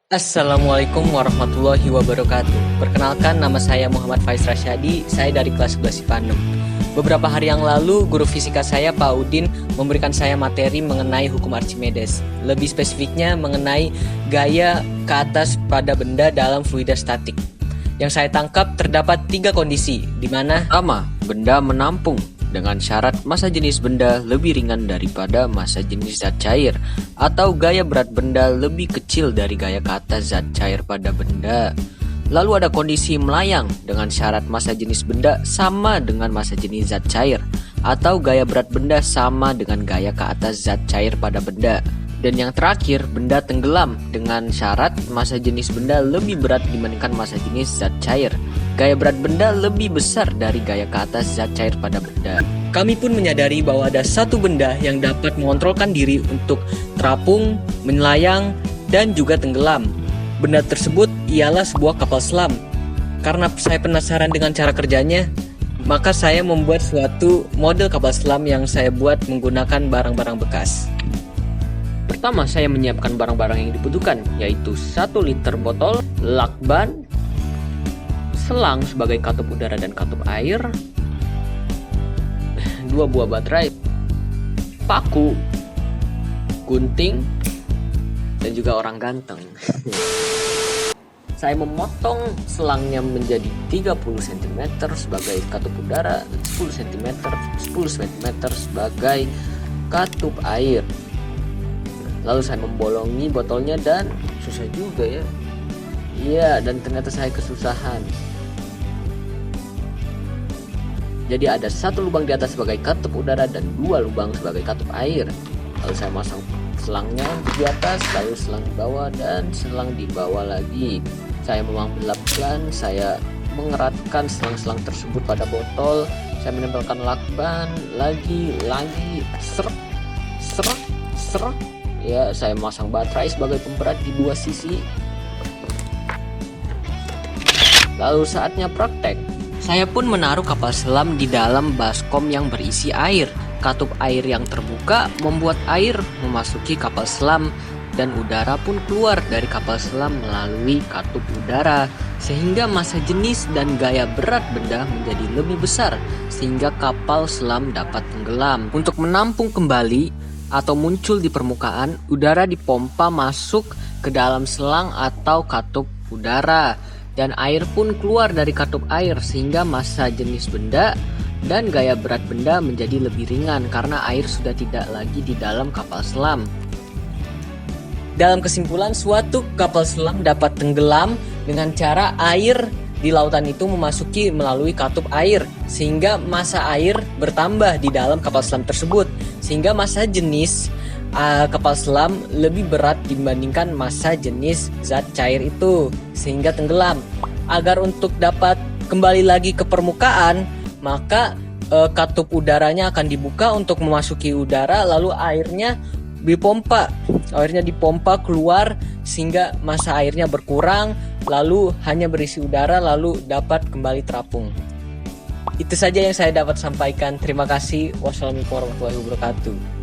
Assalamualaikum warahmatullahi wabarakatuh. Perkenalkan, nama saya Muhammad Faiz Rasyadi, saya dari kelas 11 IPA 6. Beberapa hari yang lalu, guru fisika saya, Pak Udin, memberikan saya materi mengenai hukum Archimedes. Lebih spesifiknya mengenai gaya ke atas pada benda dalam fluida statik. Yang saya tangkap terdapat 3 kondisi, di mana Pertama, benda menampung dengan syarat massa jenis benda lebih ringan daripada massa jenis zat cair, atau gaya berat benda lebih kecil dari gaya ke atas zat cair pada benda. Lalu ada kondisi melayang dengan syarat massa jenis benda sama dengan massa jenis zat cair, atau gaya berat benda sama dengan gaya ke atas zat cair pada benda. Dan yang terakhir, benda tenggelam dengan syarat massa jenis benda lebih berat dibandingkan massa jenis zat cair. Gaya berat benda lebih besar dari gaya ke atas zat cair pada benda. kami pun menyadari bahwa ada satu benda yang dapat mengontrolkan diri untuk terapung, melayang, dan juga tenggelam. Benda tersebut ialah sebuah kapal selam. Karena saya penasaran dengan cara kerjanya, maka saya membuat suatu model kapal selam yang saya buat menggunakan barang-barang bekas. Pertama, saya menyiapkan barang-barang yang dibutuhkan, yaitu 1 liter botol, lakban, selang sebagai katup udara dan katup air, 2 buah baterai, paku, gunting, dan juga orang ganteng. Saya memotong selangnya menjadi 30 cm sebagai katup udara, 10 cm, 10 cm sebagai katup air. Lalu saya membolongi botolnya dan susah juga ya. Iya, dan ternyata saya kesusahan. Jadi ada 1 lubang di atas sebagai katup udara dan 2 lubang sebagai katup air. Lalu saya masang selangnya di atas, lalu selang di bawah dan selang di bawah lagi. Saya mengambil pelan, saya mengeratkan selang-selang tersebut pada botol. Saya menempelkan lakban lagi, serak, serak, serak. Ya, saya memasang baterai sebagai pemberat di 2 sisi. Lalu saatnya praktek. Saya pun menaruh kapal selam di dalam baskom yang berisi air. Katup air yang terbuka membuat air memasuki kapal selam dan udara pun keluar dari kapal selam melalui katup udara, sehingga massa jenis dan gaya berat benda menjadi lebih besar sehingga kapal selam dapat tenggelam. Untuk menampung kembali atau muncul di permukaan, udara dipompa masuk ke dalam selang atau katup udara, dan air pun keluar dari katup air sehingga massa jenis benda dan gaya berat benda menjadi lebih ringan karena air sudah tidak lagi di dalam kapal selam. Dalam kesimpulan, suatu kapal selam dapat tenggelam dengan cara air di lautan itu memasuki melalui katup air, sehingga massa air bertambah di dalam kapal selam tersebut, sehingga massa jenis kapal selam lebih berat dibandingkan massa jenis zat cair itu, sehingga tenggelam. Agar untuk dapat kembali lagi ke permukaan, maka katup udaranya akan dibuka untuk memasuki udara, lalu airnya dipompa keluar sehingga massa airnya berkurang, lalu hanya berisi udara, lalu dapat kembali terapung. Itu saja yang saya dapat sampaikan. Terima kasih. Wassalamualaikum warahmatullahi wabarakatuh.